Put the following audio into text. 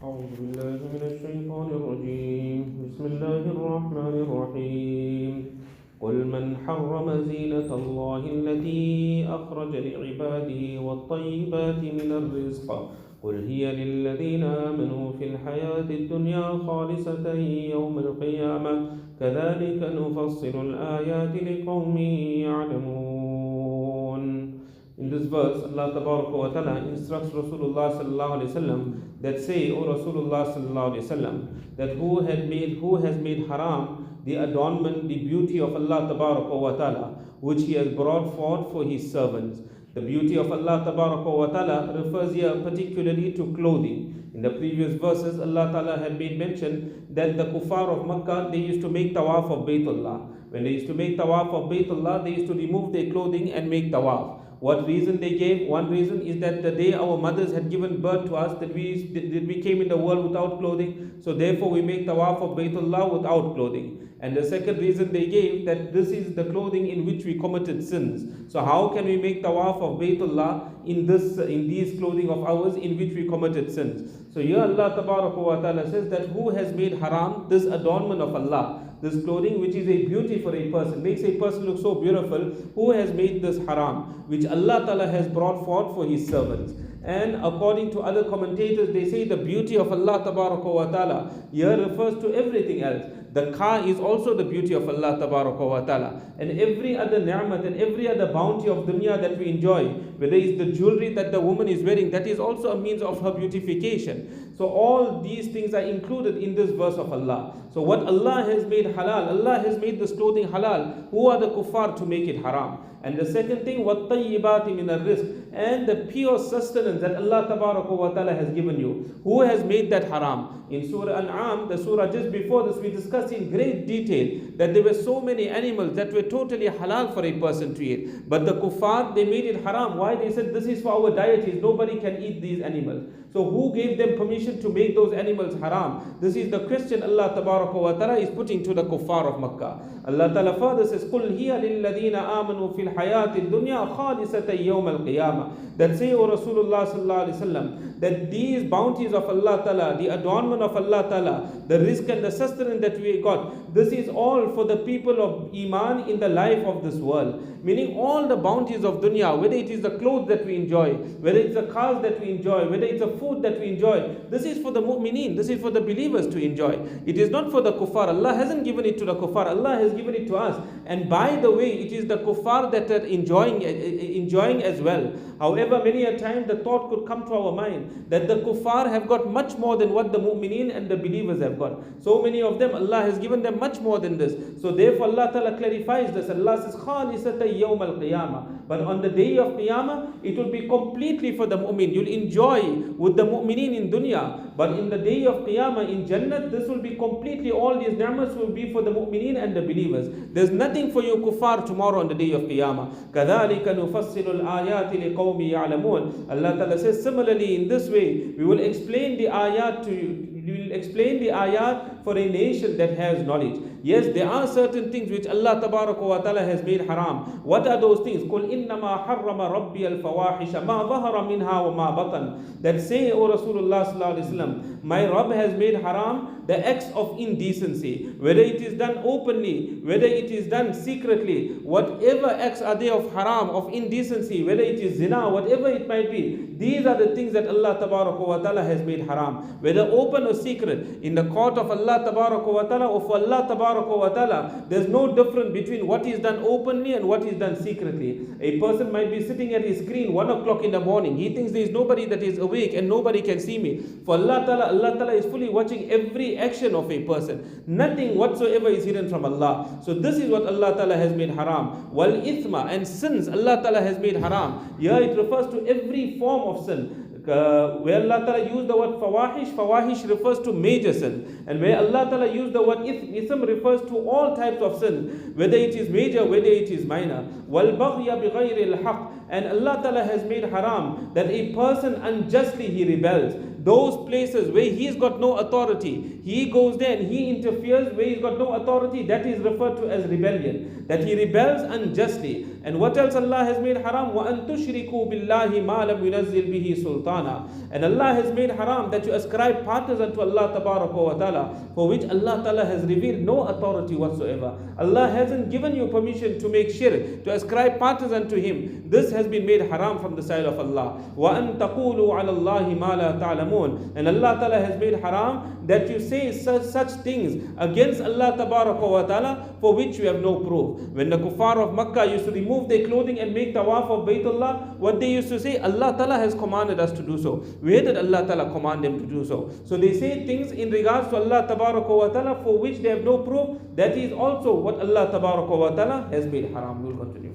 أعوذ بالله من الشيطان الرجيم بسم الله الرحمن الرحيم قل من حرم زينة الله التي أخرج لعباده والطيبات من الرزق قل هي للذين آمنوا في الحياة الدنيا خالصة يوم القيامة كذلك نفصل الآيات لقوم يعلمون. In this verse, Allah Ta'ala instructs Rasulullah Sallallahu Alaihi Wasallam that say, O Rasulullah Sallallahu Alaihi Wasallam, that who has made haram the adornment, the beauty of Allah Ta'ala, which He has brought forth for His servants. The beauty of Allah Ta'ala refers here particularly to clothing. In the previous verses, Allah Ta'ala had made mention that the kuffar of Makkah, they used to make tawaf of Baytullah. When they used to make tawaf of Baytullah, they used to remove their clothing and make tawaf. What reason they gave? One reason is that the day our mothers had given birth to us, that we came in the world without clothing, so therefore we make tawaf of Baytullah without clothing. And the second reason they gave, that this is the clothing in which we committed sins. So how can we make tawaf of Baytullah in these clothing of ours in which we committed sins? So here Allah Ta'ala says that who has made haram this adornment of Allah, this clothing which is a beauty for a person, makes a person look so beautiful, who has made this haram, which Allah Ta'ala has brought forth for His servants. And according to other commentators, they say the beauty of Allah Ta'ala here refers to everything else. The car is also the beauty of Allah Ta'ala. And every other ni'mat and every other bounty of dunya that we enjoy, whether it's the jewelry that the woman is wearing, that is also a means of her beautification. So all these things are included in this verse of Allah. So what Allah has made halal, Allah has made this clothing halal. Who are the kuffar to make it haram? And the second thing, وَالطَّيِّبَاتِ مِنَ الرِّزْقِ, and the pure sustenance that Allah Ta'ala has given you. Who has made that haram? In Surah An'am, the surah just before this, we discussed in great detail that there were so many animals that were totally halal for a person to eat. But the kuffar, they made it haram. Why? They said, this is for our deities, nobody can eat these animals. So who gave them permission to make those animals haram? This is the question Allah Ta'ala is putting to the kuffar of Makkah. Allah Ta'ala further says, قُلْ هِيَ لِلَّذِينَ آمَنُوا فِي الْحَيَاةِ الدُّنْيَا خَالِصَةً يَوْمَ الْقِيَامَةِ. That say, O Rasulullah Sallallahu Alaihi Wasallam, that these bounties of Allah Ta'ala, the adornment of Allah Ta'ala, the rizq and the sustenance that we got, this is all for the people of Iman in the life of this world. Meaning all the bounties of dunya, whether it is the clothes that we enjoy, whether it's the cars that we enjoy, whether it's the food that we enjoy, this is for the mu'mineen, this is for the believers to enjoy. It is not for the kuffar. Allah hasn't given it to the kuffar, Allah has given it to us. And by the way, it is the kuffar that are enjoying as well. However, many a time the thought could come to our mind that the kuffar have got much more than what the mu'mineen and the believers have got. So many of them, Allah has given them much more than this. So therefore Allah Ta'ala clarifies this. Allah says, خَالِصَةً يَوْمَ الْقِيَامَةِ. But on the day of Qiyamah, it will be completely for the mu'min. You'll enjoy with the mu'mineen in dunya. But in the day of Qiyamah, in Jannat, this will be completely, all these ni'mas will be for the mu'mineen and the believers. There's nothing for you kuffar tomorrow on the day of Qiyamah. كَذَلِكَ نُفَصِّلُ الْآيَاتِ لِقَوْمِ يَعْلَمُونَ. Allah Ta'ala says, similarly in this way, we will explain the ayat to you. We will explain the ayat for a nation that has knowledge. Yes, there are certain things which Allah Ta'ala has made haram. What are those things? قُلْ إِنَّمَا حَرَّمَ رَبِّيَ الْفَوَاحِشَ مَا ظَهَرَ مِنْهَا وَمَا بَطَنَ. That say, O Rasulullah Sallallahu Alaihi Wasallam, my Rabb has made haram the acts of indecency, whether it is done openly, whether it is done secretly, whatever acts are there of haram, of indecency, whether it is zina, whatever it might be, these are the things that Allah Ta'ala has made haram, whether open or secret, in the court of Allah Ta'ala or for Allah Ta'ala. There's no difference between what is done openly and what is done secretly. A person might be sitting at his screen 1 o'clock in the morning. He thinks there is nobody that is awake and nobody can see me. For Allah Ta'ala is fully watching every action of a person. Nothing whatsoever is hidden from Allah. So this is what Allah Ta'ala has made haram. Wal ithma, and sins Allah Ta'ala has made haram. Here it refers to every form of sin. Where Allah Ta'ala used the word fawahish refers to major sin. And where Allah Ta'ala used the word ithm refers to all types of sin, whether it is major, whether it is minor. Wal baghya bighayri al-haq. And Allah Ta'ala has made haram that a person unjustly he rebels. those places where he's got no authority, he goes there and he interferes where he's got no authority, that is referred to as rebellion, that he rebels unjustly. And what else Allah has made haram? وَأَن تُشْرِكُوا بِاللَّهِ مَا لَمْ يُنَزِّلْ بِهِ سُلْطَانًا. And Allah has made haram that you ascribe partners unto Allah tabaraka wa ta'ala, for which Allah ta'ala has revealed no authority whatsoever. Allah hasn't given you permission to make shirk, to ascribe partners unto Him. This has been made haram from the side of Allah. وَأَن تَقُولُوا عَلَى اللَّهِ مَا لَا تَعْلَمُونَ. And Allah ta'ala has made haram that you say such things against Allah tabaraka wa ta'ala for which you have no proof. When the kuffar of Makkah used to remove their clothing and make tawaf of Baytullah, what they used to say, Allah ta'ala has commanded us to do so. Where did Allah ta'ala command them to do so? So they say things in regards to Allah tabaraka wa ta'ala for which they have no proof. That is also what Allah tabaraka wa ta'ala has made haram. We will continue.